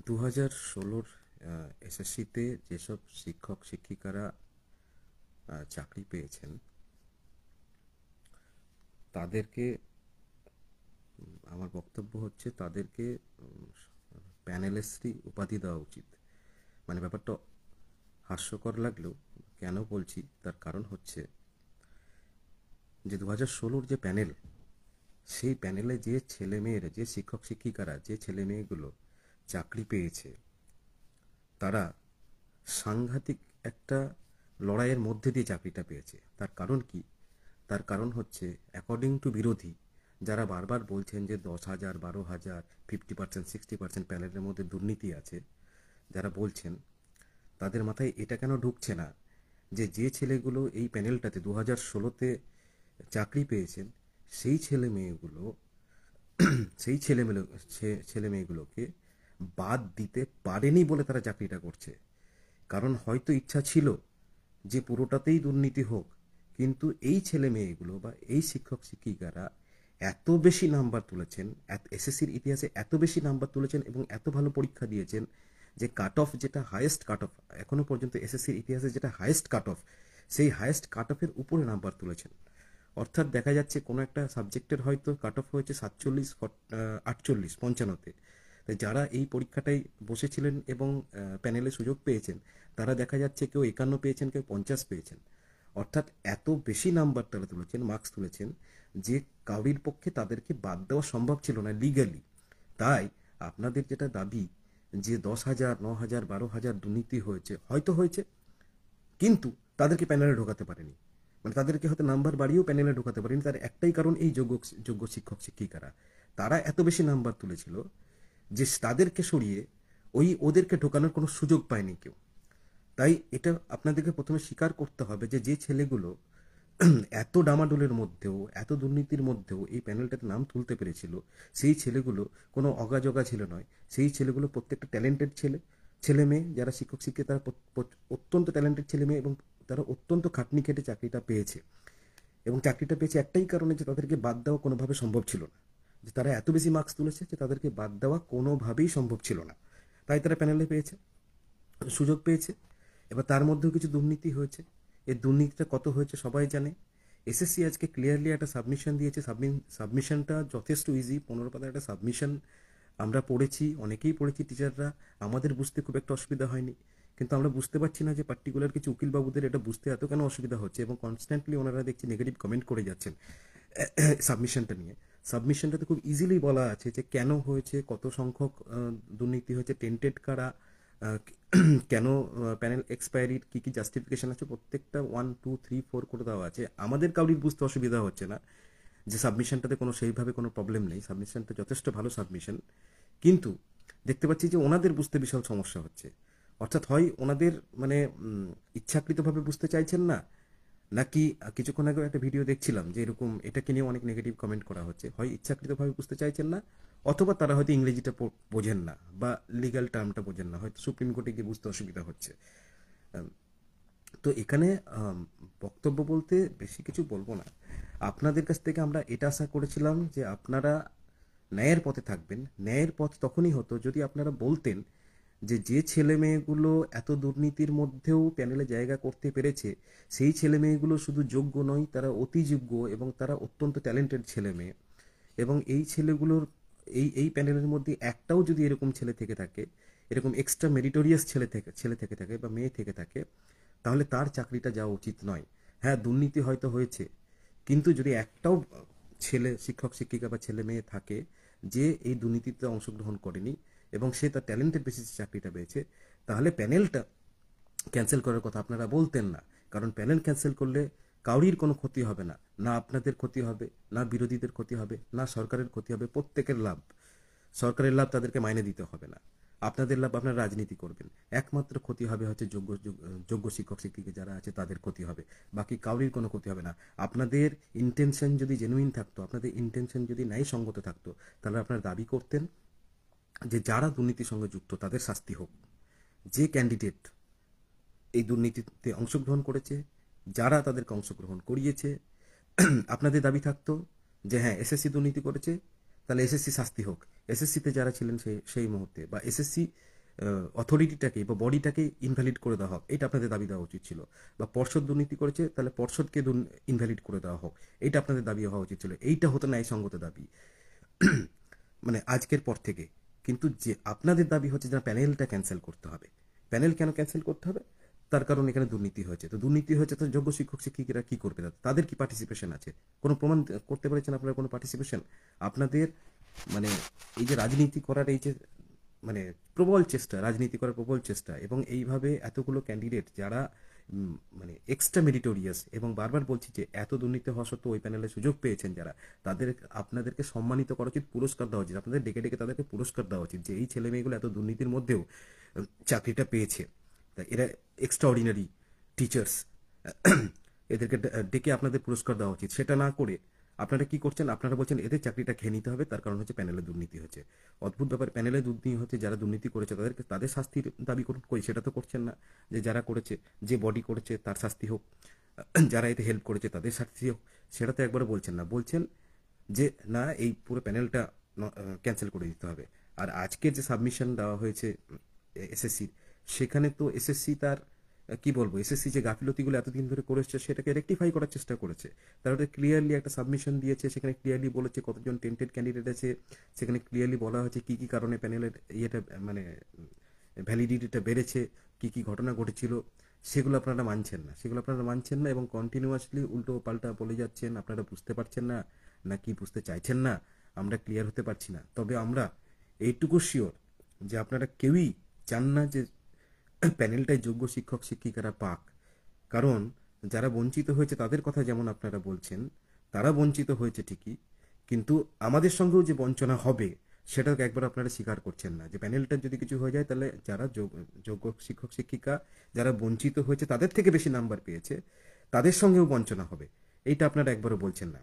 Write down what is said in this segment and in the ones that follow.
2016 এসএসসিতে যেসব শিক্ষক শিক্ষিকারা চাকরি পেয়েছেন তাদেরকে আমার বক্তব্য হচ্ছে তাদেরকে প্যানেলশ্রী উপাধি দেওয়া উচিত। মানে ব্যাপারটা হাস্যকর লাগলেও কেন বলছি তার কারণ হচ্ছে যে 2016 যে প্যানেল, সেই প্যানেলে যে ছেলে মেয়েরা, যে শিক্ষক শিক্ষিকারা, যে ছেলে মেয়েগুলো চাকরি পেয়েছে তারা সাংঘাতিক একটা লড়াইয়ের মধ্যে দিয়ে চাকরিটা পেয়েছে। তার কারণ কি? তার কারণ হচ্ছে অ্যাকর্ডিং টু বিরোধী যারা বারবার বলছেন যে 10,000, 12,000, 50%, 60% প্যানেলের মধ্যে দুর্নীতি আছে, যারা বলছেন তাদের মাথায় এটা কেন ঢুকছে না যে যে ছেলেগুলো এই প্যানেলটাতে 2016-তে চাকরি পেয়েছেন সেই ছেলে মেয়েগুলো সেই ছেলে মেয়েগুলোকে বাদ দিতে পারেনি বলে তারা চাকরিটা করছে। কারণ হয়তো ইচ্ছা ছিল যে পুরোটাতেই দুর্নীতি হোক, কিন্তু এই ছেলে মেয়েগুলো বা এই শিক্ষক শিক্ষিকারা এত বেশি নাম্বার তুলেছেন, এসএসসির ইতিহাসে এত বেশি নাম্বার তুলেছেন এবং এত ভালো পরীক্ষা দিয়েছেন যে কাট অফ, যেটা হায়েস্ট কাট অফ এখনো পর্যন্ত এসএসসির ইতিহাসে, যেটা হায়েস্ট কাট অফ, সেই হায়েস্ট কাট অফের উপরে নাম্বার তুলেছেন। অর্থাৎ দেখা যাচ্ছে কোনো একটা সাবজেক্টের হয়তো কাট অফ হয়েছে 47, 48, 55-তে। তাই যারা এই পরীক্ষাটায় বসেছিলেন এবং প্যানেলে সুযোগ পেয়েছেন তারা দেখা যাচ্ছে কেউ 51 পেয়েছেন, কেউ 50 পেয়েছেন। অর্থাৎ এত বেশি নাম্বার তারা তুলেছেন, মার্কস তুলেছেন, যে কাউরির পক্ষে তাদেরকে বাদ দেওয়া সম্ভব ছিল না লিগালি। তাই আপনাদের যেটা দাবি যে 10,000, 9,000, 12,000 দুর্নীতি হয়েছে, হয়তো হয়েছে, কিন্তু তাদেরকে প্যানেলে ঢোকাতে পারেনি। মানে তাদেরকে হয়তো নাম্বার বাড়িয়েও প্যানেলে ঢোকাতে পারেনি। তার একটাই কারণ, এই যোগ্য যোগ্য শিক্ষক শিক্ষিকারা তারা এত বেশি নাম্বার তুলেছিল যে তাদেরকে সরিয়ে ওদেরকে ঢোকানোর কোনো সুযোগ পায়নি কেউ। তাই এটা আপনাদেরকে প্রথমে স্বীকার করতে হবে যে যে ছেলেগুলো এত ডামাডোলের মধ্যেও, এত দুর্নীতির মধ্যেও এই প্যানেলটাতে নাম তুলতে পেরেছিল, সেই ছেলেগুলো কোনো অগাজগা ছেলে নয়। সেই ছেলেগুলো প্রত্যেকটা ট্যালেন্টেড ছেলে মেয়ে। যারা শিক্ষক শিক্ষিকা তারা অত্যন্ত ট্যালেন্টেড ছেলে মেয়ে এবং তারা অত্যন্ত খাটনি খেটে চাকরিটা পেয়েছে। এবং চাকরিটা পেয়েছে একটাই কারণে, যে তাদেরকে বাদ দেওয়া কোনোভাবে সম্ভব ছিল না। যে তারা এত বেশি মার্কস তুলেছে যে তাদেরকে বাদ দেওয়া কোনোভাবেই সম্ভব ছিল না। তাই তারা প্যানেলে পেয়েছে, সুযোগ পেয়েছে। এবার তার মধ্যেও কিছু দুর্নীতি হয়েছে। এই দুর্নীতিটা কত হয়েছে সবাই জানে। এসএসসি আজকে ক্লিয়ারলি একটা সাবমিশন দিয়েছে। সাবমিশনটা যথেষ্ট ইজি, 15 পাতার একটা সাবমিশন। আমরা পড়েছি, অনেকেই পড়েছি টিচাররা, আমাদের বুঝতে খুব একটা অসুবিধা হয়নি। কিন্তু আমরা বুঝতে পারছি না যে পার্টিকুলার কিছু উকিলবাবুদের এটা বুঝতে এত কেন অসুবিধা হচ্ছে, এবং কনস্ট্যান্টলি ওনারা দেখছি নেগেটিভ কমেন্ট করে যাচ্ছেন সাবমিশনটা নিয়ে। সাবমিশনটাতে খুব ইজিলি বলা আছে যে কেন হয়েছে, কত সংখ্যক দুর্নীতি হয়েছে, টেন্টেড কারা, আহ, কেন প্যানেল এক্সপায়ারির কী কী জাস্টিফিকেশন আছে, প্রত্যেকটা 1, 2, 3, 4 করে দেওয়া আছে। আমাদের কাউরির বুঝতে অসুবিধা হচ্ছে না যে সাবমিশনটাতে কোনো সেইভাবে কোনো প্রবলেম নেই, সাবমিশনটা যথেষ্ট ভালো সাবমিশন। কিন্তু দেখতে পাচ্ছি যে ওনাদের বুঝতে বিশাল সমস্যা হচ্ছে। অর্থাৎ হয় ওনাদের মানে ইচ্ছাকৃতভাবে বুঝতে চাইছেন না, নাকি কিছুক্ষণ আগে একটা ভিডিও দেখছিলাম যে এরকম এটাকে নিয়ে অনেক নেগেটিভ কমেন্ট করা হচ্ছে, হয় ইচ্ছাকৃতভাবে বুঝতে চাইছেন না, অথবা তারা হয়তো ইংরেজিটা বোঝেন না বা লিগ্যাল টার্মটা বোঝেন না, হয়তো সুপ্রিম কোর্টে গিয়ে বুঝতে অসুবিধা হচ্ছে। তো এখানে বক্তব্য বলতে বেশি কিছু বলবো না। আপনাদের কাছ থেকে আমরা এটা আশা করেছিলাম যে আপনারা ন্যায়ের পথে থাকবেন। ন্যায়ের পথ তখনই হতো যদি আপনারা বলতেন যে যে ছেলে মেয়েগুলো এত দুর্নীতির মধ্যেও প্যানেলে জায়গা করতে পেরেছে, সেই ছেলে মেয়েগুলো শুধু যোগ্য নয়, তারা অতি যোগ্য এবং তারা অত্যন্ত ট্যালেন্টেড ছেলে মেয়ে। এবং এই ছেলেগুলোর এই এই প্যানেলের মধ্যে একটাও যদি এরকম ছেলে থেকে থাকে, এরকম এক্সট্রা মেরিটোরিয়াস ছেলে থেকে থাকে বা মেয়ে থেকে থাকে, তাহলে তার চাকরিটা যাওয়া উচিত নয়। হ্যাঁ, দুর্নীতি হয়তো হয়েছে, কিন্তু যদি একটাও ছেলে শিক্ষক শিক্ষিকা বা ছেলে মেয়ে থাকে যে এই দুর্নীতিতে অংশগ্রহণ করেনি এবং সে তার ট্যালেন্টের বেসিসে চাকরিটা পেয়েছে, তাহলে প্যানেলটা ক্যান্সেল করার কথা আপনারা বলতেন না। কারণ প্যানেল ক্যান্সেল করলে কাউরির কোনো ক্ষতি হবে না, না আপনাদের ক্ষতি হবে, না বিরোধীদের ক্ষতি হবে, না সরকারের ক্ষতি হবে, প্রত্যেকের লাভ। সরকারের লাভ তাদেরকে মাইনে দিতে হবে না, আপনাদের লাভ আপনারা রাজনীতি করবেন। একমাত্র ক্ষতি হবে হচ্ছে যোগ্য শিক্ষক শিক্ষিকা যারা আছে তাদের ক্ষতি হবে, বাকি কাউরির কোনো ক্ষতি হবে না। আপনাদের ইন্টেনশন যদি জেনুইন থাকতো, আপনাদের ইন্টেনশন যদি ন্যায়সঙ্গত থাকতো, তাহলে আপনারা দাবি করতেন যে যারা দুর্নীতির সঙ্গে যুক্ত তাদের শাস্তি হোক। যে ক্যান্ডিডেট এই দুর্নীতিতে অংশগ্রহণ করেছে, যারা তাদেরকে অংশগ্রহণ করিয়েছে, আপনাদের দাবি থাকতো যে হ্যাঁ এসএসসি দুর্নীতি করেছে, তাহলে এসএসসি শাস্তি হোক। এসএসসিতে যারা ছিলেন সেই মুহূর্তে, বা এসএসসি অথরিটিটাকে বা বডিটাকে ইনভ্যালিড করে দেওয়া হোক, এটা আপনাদের দাবি দেওয়া উচিত ছিল। বা পর্ষদ দুর্নীতি করেছে, তাহলে পর্ষদকে ইনভ্যালিড করে দেওয়া হোক, এটা আপনাদের দাবি হওয়া উচিত ছিল। এইটা হতো ন্যায়সঙ্গত দাবি মানে আজকের পর থেকে। কিন্তু যে আপনাদের দাবি হচ্ছে যে প্যানেলটা ক্যান্সেল করতে হবে। প্যানেল কেন ক্যান্সেল করতে হবে? তার কারণ এখানে দুর্নীতি হয়েছে। তো দুর্নীতি হয়েছে, তো যোগ্য শিক্ষক শিক্ষিকারা কি করবে? তাদের কি পার্টিসিপেশন আছে? কোনো প্রমাণ করতে পেরেছেন আপনারা কোনো পার্টিসিপেশন? আপনাদের মানে এই যে রাজনীতি করার এই যে মানে প্রবল চেষ্টা, রাজনীতি করার প্রবল চেষ্টা, এবং এইভাবে এতগুলো ক্যান্ডিডেট যারা মানে এক্সট্রা মেরিটোরিয়াস, এবং বারবার বলছি যে এত দুর্নীতি হওয়া সত্ত্বেও ওই প্যানেলে সুযোগ পেয়েছেন যারা, তাদের আপনাদেরকে সম্মানিত করা উচিত, পুরস্কার দেওয়া উচিত। আপনাদের ডেকে ডেকে তাদেরকে পুরস্কার দেওয়া উচিত যে এই ছেলে মেয়েগুলো এত দুর্নীতির মধ্যেও চাকরিটা পেয়েছে। তা এরা এক্সট্রা অর্ডিনারি টিচার্স, এদেরকে ডেকে আপনাদের পুরস্কার দেওয়া উচিত। সেটা না করে আপনারা কি করছেন? আপনারা বলছেন এদের চাকরিটা খেয়ে নিতে হবে, তার কারণ হচ্ছে প্যানেলে দুর্নীতি হচ্ছে। অদ্ভুত ব্যাপার, প্যানেলে দুর্নীতি হচ্ছে, যারা দুর্নীতি করেছে তাদের শাস্তির দাবি করুন। কই সেটা তো করছেন না। যে যারা করেছে, যে বডি করেছে তার শাস্তি হোক, যারা এতে হেল্প করেছে তাদের শাস্তি হোক, সেটা তো একবারও বলছেন না। বলছেন যে না, এই পুরো প্যানেলটা ক্যান্সেল করে দিতে হবে। আর আজকের যে সাবমিশন দেওয়া হয়েছে এসএসসির, সেখানে তো এসএসসি তার কি বলবো, এসএসসি যে গাফিলতিগুলো এতদিন ধরে করেছে সেটাকে রেকটিফাই করার চেষ্টা করেছে। তারা ওটা ক্লিয়ারলি একটা সাবমিশন দিয়েছে, সেখানে ক্লিয়ারলি বলেছে কতজন টেন্টেড ক্যান্ডিডেট আছে, সেখানে ক্লিয়ারলি বলা হয়েছে কি কি কারণে প্যানেলের ইয়েটা মানে ভ্যালিডিটিটা বেড়েছে, কি কি ঘটনা ঘটেছিল। সেগুলো আপনারা মানছেন না, সেগুলো আপনারা মানছেন না, এবং কন্টিনিউয়াসলি উল্টো পাল্টা বলে যাচ্ছেন। আপনারা বুঝতে পারছেন না, না কি বুঝতে চাইছেন না, আমরা ক্লিয়ার হতে পারছি না। তবে আমরা এইটুকু শিওর যে আপনারা কেউই চান না যে প্যানেলটায় যোগ্য শিক্ষক শিক্ষিকারা পাক। কারণ যারা বঞ্চিত হয়েছে তাদের কথা যেমন আপনারা বলছেন, তারা বঞ্চিত হয়েছে ঠিকই, কিন্তু আমাদের সঙ্গেও যে বঞ্চনা হবে সেটাকে একবার আপনারা স্বীকার করছেন না। যে প্যানেলটার যদি কিছু হয়ে যায়, তাহলে যারা যোগ্য শিক্ষক শিক্ষিকা যারা বঞ্চিত হয়েছে তাদের থেকে বেশি নাম্বার পেয়েছে, তাদের সঙ্গেও বঞ্চনা হবে। এইটা আপনারা একবারও বলছেন না।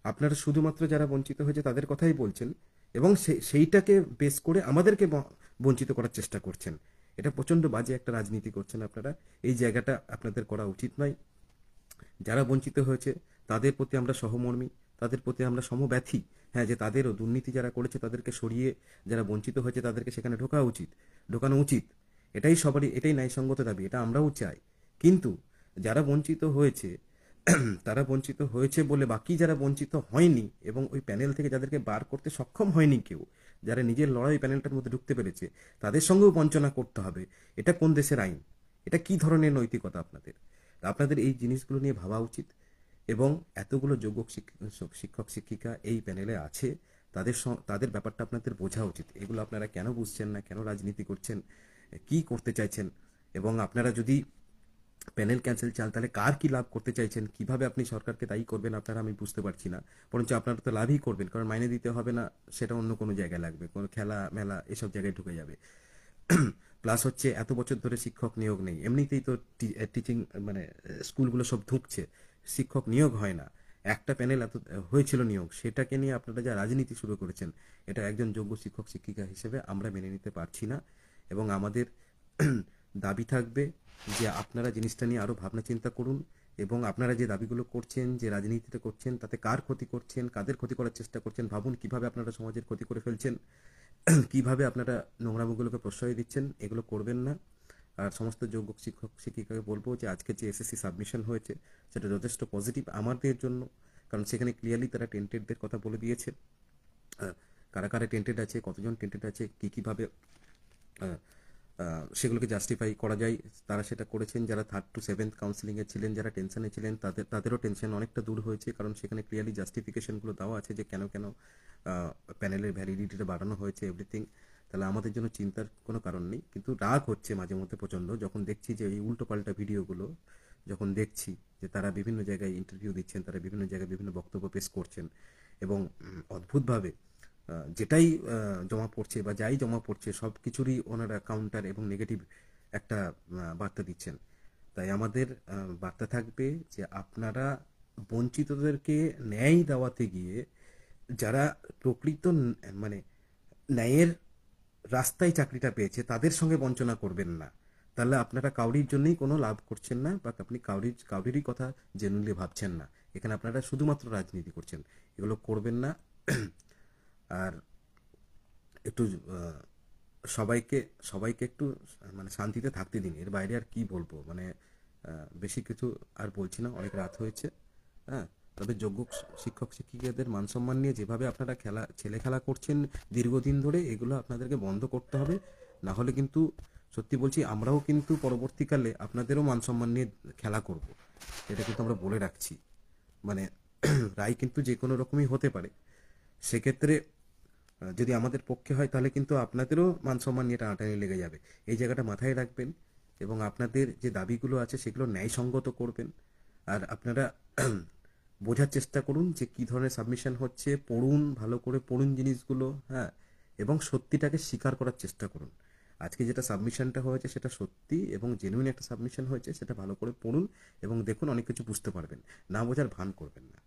আপনারা শুধুমাত্র যারা বঞ্চিত হয়েছে তাদের কথাই বলছেন, এবং সেইটাকে বেস করে আমাদেরকে বঞ্চিত করার চেষ্টা করছেন। এটা প্রচণ্ড বাজে একটা রাজনীতি করছেন আপনারা। এই জায়গাটা আপনাদের করা উচিত নয়। যারা বঞ্চিত হয়েছে তাদের প্রতি আমরা সহমর্মী, তাদের প্রতি আমরা সমব্যথী। হ্যাঁ, যে তাদেরও দুর্নীতি যারা করেছে তাদেরকে সরিয়ে যারা বঞ্চিত হয়েছে তাদেরকে সেখানে ঢোকানো উচিত। এটাই সবারই, এটাই ন্যায়সঙ্গত দাবি, এটা আমরাও চাই। কিন্তু যারা বঞ্চিত হয়েছে তারা বঞ্চিত হয়েছে বলে বাকি যারা বঞ্চিত হয়নি এবং ওই প্যানেল থেকে যাদেরকে বার করতে সক্ষম হয়নি কেউ, যারা নিজের লড়াই প্যানেলটার মধ্যে ঢুকতে পেরেছে, তাদের সঙ্গেও বঞ্চনা করতে হবে। এটা কোন দেশের আইন? এটা কি ধরনের নৈতিকতা আপনাদের? আপনাদের এই জিনিসগুলো নিয়ে ভাবা উচিত। এবং এতগুলো যোগ্য শিক্ষক শিক্ষিকা এই প্যানেলে আছে, তাদের ব্যাপারটা আপনাদের বোঝা উচিত। এগুলো আপনারা কেন বুঝছেন না? কেন রাজনীতি করছেন? কি করতে চাইছেন? এবং আপনারা যদি প্যানেল ক্যান্সেল চান, তাহলে কার কি লাভ করতে চাইছেন? কিভাবে আপনি সরকারকে দায়ী করবেন আপনারা, আমি বুঝতে পারছি না। বরঞ্চ আপনারা তো লাভই করবেন, কারণ মাইনে দিতে হবে না, সেটা অন্য কোনো জায়গায় লাগবে, কোনো খেলা মেলা এসব জায়গায় ঢুকে যাবে। প্লাস হচ্ছে এত বছর ধরে শিক্ষক নিয়োগ নেই, এমনিতেই তো টিচিং মানে স্কুলগুলো সব ধুঁকছে, শিক্ষক নিয়োগ হয় না। একটা প্যানেল এত হয়েছিল নিয়োগ, সেটাকে নিয়ে আপনারা যা রাজনীতি শুরু করেছেন, এটা একজন যোগ্য শিক্ষক শিক্ষিকা হিসেবে আমরা মেনে নিতে পারছি না। এবং আমাদের দাবি থাকবে যে আপনারা জিনিসটা নিয়ে আরও ভাবনা চিন্তা করুন, এবং আপনারা যে দাবিগুলো করছেন, যে রাজনীতিটা করছেন, তাতে কার ক্ষতি করছেন, কাদের ক্ষতি করার চেষ্টা করছেন, ভাবুন কিভাবে আপনারা সমাজের ক্ষতি করে ফেলছেন, কিভাবে আপনারা নোংরামোগুলোকে প্রশ্রয় দিচ্ছেন। এগুলো করবেন না। আর সমস্ত যোগ্য শিক্ষক শিক্ষিকাকে বলবো যে আজকে যে এসএসসি সাবমিশন হয়েছে সেটা যথেষ্ট পজিটিভ আমাদের জন্য, কারণ সেখানে ক্লিয়ারলি তারা টেন্টেডদের কথা বলে দিয়েছে, কারা কারা টেন্টেড আছে, কতজন টেন্টেড আছে, কী কীভাবে সেগুলোকে জাস্টিফাই করা যায় তারা সেটা করেছেন। যারা 3rd to 7th কাউন্সিলিংয়ে ছিলেন, যারা টেনশনে ছিলেন, তাদেরও টেনশন অনেকটা দূর হয়েছে, কারণ সেখানে ক্লিয়ারলি জাস্টিফিকেশনগুলো দেওয়া আছে যে কেন কেন প্যানেলের ভ্যালিডিটিটা বাড়ানো হয়েছে, এভরিথিং। তাহলে আমাদের জন্য চিন্তার কোনো কারণ নেই। কিন্তু রাগ হচ্ছে মাঝে মধ্যে প্রচণ্ড, যখন দেখছি যে এই উল্টোপাল্টা ভিডিওগুলো যখন দেখছি, যে তারা বিভিন্ন জায়গায় ইন্টারভিউ দিচ্ছেন, তারা বিভিন্ন জায়গায় বিভিন্ন বক্তব্য পেশ করছেন, এবং অদ্ভুতভাবে যেটাই জমা পড়ছে বা যাই জমা পড়ছে সব কিছুরই ওনারা কাউন্টার এবং নেগেটিভ একটা বার্তা দিচ্ছেন। তাই আমাদের বার্তা থাকবে যে আপনারা বঞ্চিতদেরকে ন্যায় দেওয়াতে গিয়ে যারা প্রকৃত মানে ন্যায়ের রাস্তায় চাকরিটা পেয়েছে তাদের সঙ্গে বঞ্চনা করবেন না। তাহলে আপনারা কাউরির জন্যই কোনো লাভ করছেন না, বা আপনি কাউরিরই কথা জেনুইনলি ভাবছেন না। এখানে আপনারা শুধুমাত্র রাজনীতি করছেন, এগুলো করবেন না। আর একটু সবাইকে সবাইকে একটু মানে শান্তিতে থাকতে দিন, এর বাইরে আর কি বলবো, মানে বেশি কিছু আর বলছি না, অনেক রাত হয়েছে। হ্যাঁ, তবে যোগ্য শিক্ষক শিক্ষিকাদের মান সম্মান নিয়ে যেভাবে আপনারা ছেলে খেলা করছেন দীর্ঘদিন ধরে, এগুলো আপনাদেরকে বন্ধ করতে হবে। না হলে কিন্তু সত্যি বলছি, আমরাও কিন্তু পরবর্তীকালে আপনাদেরও মান সম্মান নিয়ে খেলা করব, এটা কিন্তু আমরা বলে রাখছি। মানে রায় কিন্তু যে কোনো রকমই হতে পারে, সেক্ষেত্রে যদি আমাদের পক্ষে হয় তাহলে কিন্তু আপনাদেরও মান সম্মান নিয়ে টানাটানি লেগে যাবে। এই জায়গাটা মাথায় রাখবেন এবং আপনাদের যে দাবিগুলো আছে সেগুলো ন্যায়সঙ্গত করবেন। আর আপনারা বোঝার চেষ্টা করুন যে কী ধরনের সাবমিশন হচ্ছে, পড়ুন, ভালো করে পড়ুন জিনিসগুলো, হ্যাঁ, এবং সত্যিটাকে স্বীকার করার চেষ্টা করুন। আজকে যেটা সাবমিশনটা হয়েছে সেটা সত্যি এবং জেনুইন একটা সাবমিশন হয়েছে, সেটা ভালো করে পড়ুন এবং দেখুন, অনেক কিছু বুঝতে পারবেন। না বোঝার ভান করবেন না।